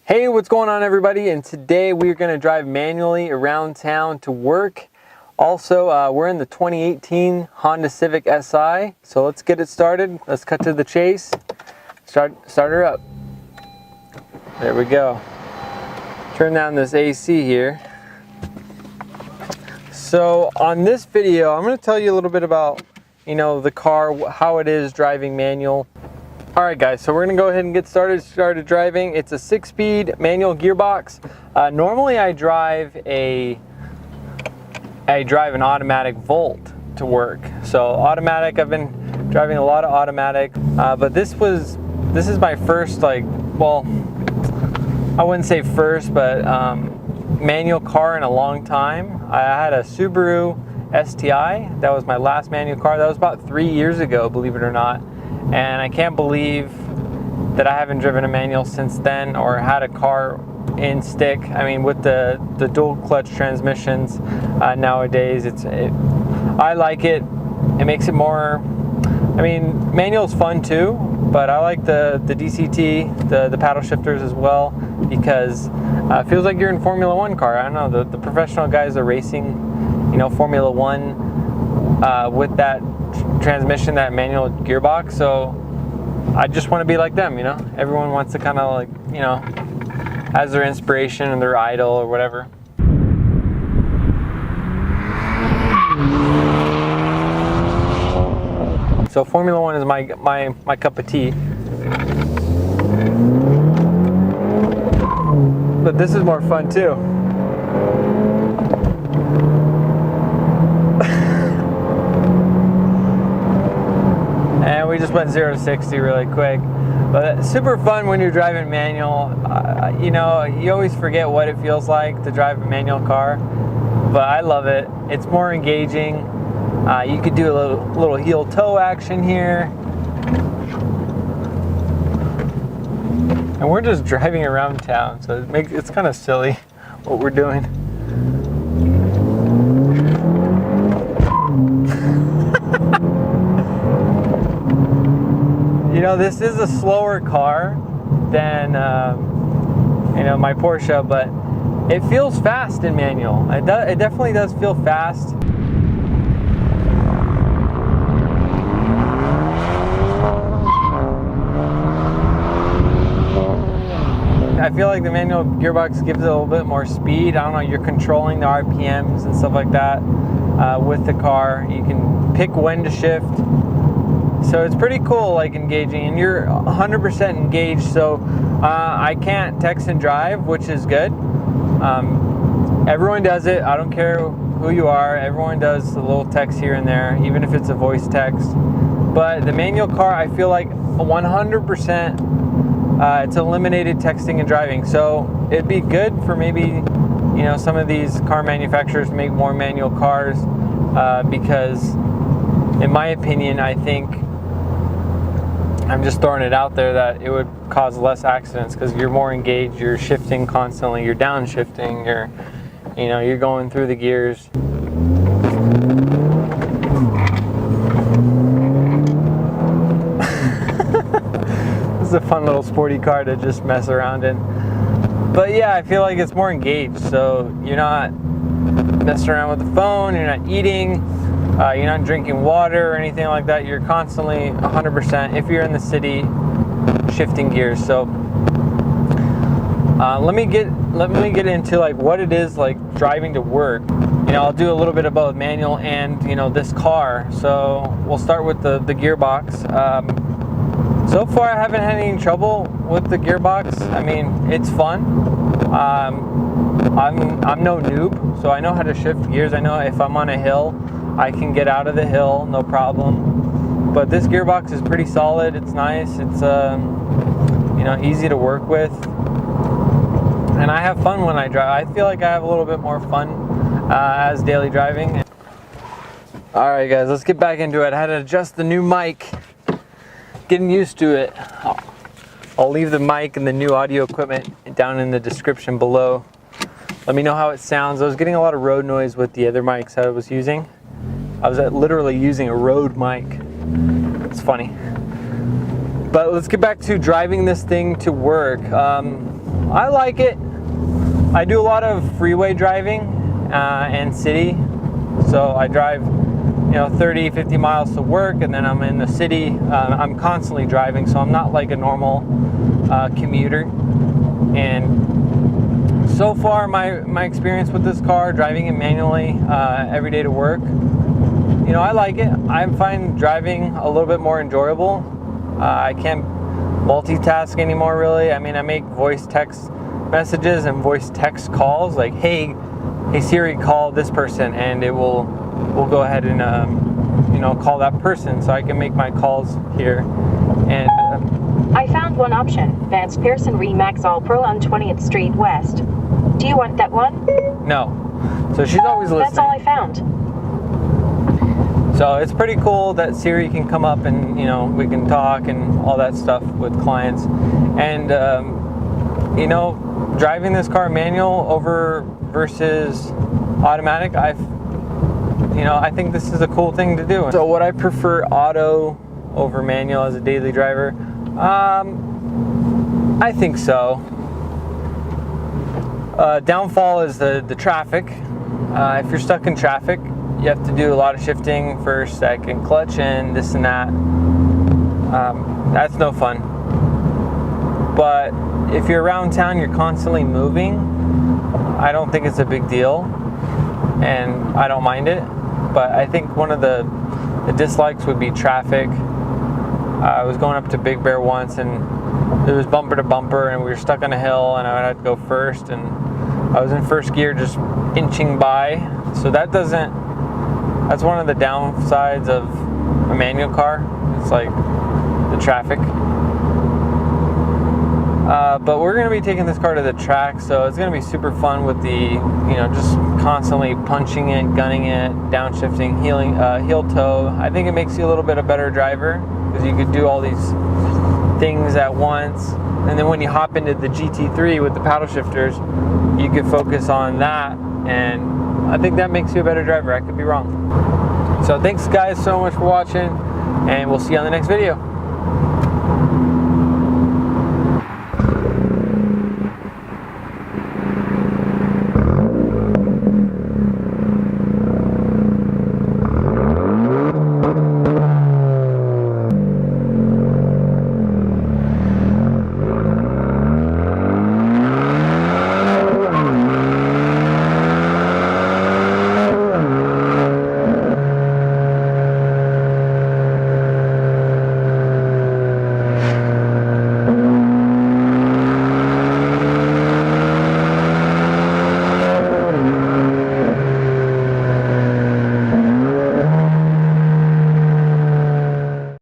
Hey, what's going on everybody? And today we're going to drive manually around town to work. Also, we're in the 2018 Honda Civic Si, so let's get it started. Let's cut to the chase. Start her up. There we go. Turn down this AC here. So on this video, I'm going to tell you a little bit about, the car, how it is driving manual. Alright guys, so we're going to go ahead and get started driving. It's a 6-speed manual gearbox. Normally I drive an automatic Volt to work. So automatic, I've been driving a lot of automatic, but this is my first, I wouldn't say first, but manual car in a long time. I had a Subaru STI. That was my last manual car. That was about 3 years ago, believe it or not. And I can't believe that I haven't driven a manual since then or had a car in stick. I mean, with the dual clutch transmissions nowadays, I like it. It makes it more, manual's fun too, but I like the DCT, the paddle shifters as well, because it feels like you're in Formula One car. I don't know, the professional guys are racing, Formula One with that transmission, that manual gearbox. So I just want to be like them. Everyone wants to kind of as their inspiration and their idol or whatever. So Formula One is my cup of tea, but this is more fun too. And we just went 0 to 60 really quick, but it's super fun when you're driving manual. You always forget what it feels like to drive a manual car, but I love it. It's more engaging. You could do a little heel toe action here, and we're just driving around town, so it's kind of silly what we're doing. This is a slower car than my Porsche, but it feels fast in manual. It definitely does feel fast. I feel like the manual gearbox gives it a little bit more speed. I don't know, you're controlling the RPMs and stuff like that with the car. You can pick when to shift. So it's pretty cool, engaging, and you're 100% engaged. So I can't text and drive, which is good. Everyone does it. I don't care who you are. Everyone does a little text here and there, even if it's a voice text. But the manual car, I feel like 100%, it's eliminated texting and driving. So it'd be good for maybe, some of these car manufacturers to make more manual cars, because in my opinion, I think, I'm just throwing it out there, that it would cause less accidents because you're more engaged, you're shifting constantly, you're downshifting, you're going through the gears. This is a fun little sporty car to just mess around in. But yeah, I feel like it's more engaged, so you're not messing around with the phone, you're not eating, you're not drinking water or anything like that. You're constantly 100%, if you're in the city, shifting gears. So let me get into what it is like driving to work. I'll do a little bit of both manual and this car. So we'll start with the gearbox. So far I haven't had any trouble with the gearbox. It's fun. I'm no noob, so I know how to shift gears. I know if I'm on a hill, I can get out of the hill, no problem. But this gearbox is pretty solid. It's nice. It's easy to work with, and I have fun when I drive. I feel like I have a little bit more fun as daily driving. All right, guys, let's get back into it. I had to adjust the new mic. Getting used to it. I'll leave the mic and the new audio equipment down in the description below. Let me know how it sounds. I was getting a lot of road noise with the other mics I was using. I was literally using a Rode mic. It's funny. But let's get back to driving this thing to work. I like it. I do a lot of freeway driving and city. So I drive, 30, 50 miles to work, and then I'm in the city. I'm constantly driving, so I'm not like a normal commuter. And so far, my experience with this car, driving it manually every day to work, I like it. I find driving a little bit more enjoyable. I can't multitask anymore, really. I mean, I make voice text messages and voice text calls, like, hey Siri, call this person, and it will go ahead and call that person, so I can make my calls here. And I found one option. Vance Pearson Remax All Pro on 20th Street West. Do you want that one? No. So she's always listening. That's all I found. So it's pretty cool that Siri can come up and we can talk and all that stuff with clients. And driving this car manual versus automatic, I think this is a cool thing to do. So would I prefer auto over manual as a daily driver? I think so. Downfall is the traffic. If you're stuck in traffic, you have to do a lot of shifting, first, second, clutch, and this and that. That's no fun. But if you're around town, you're constantly moving, I don't think it's a big deal, and I don't mind it. But I think one of the dislikes would be traffic. I was going up to Big Bear once, and it was bumper to bumper, and we were stuck on a hill, and I had to go first, and I was in first gear just inching by. So that's one of the downsides of a manual car. It's like the traffic. But we're going to be taking this car to the track, so it's going to be super fun with the, just constantly punching it, gunning it, downshifting, heel toe. I think it makes you a little bit a better driver, because you could do all these things at once. And then when you hop into the GT3 with the paddle shifters, you could focus on that, and I think that makes you a better driver. I could be wrong. So thanks guys so much for watching, and we'll see you on the next video.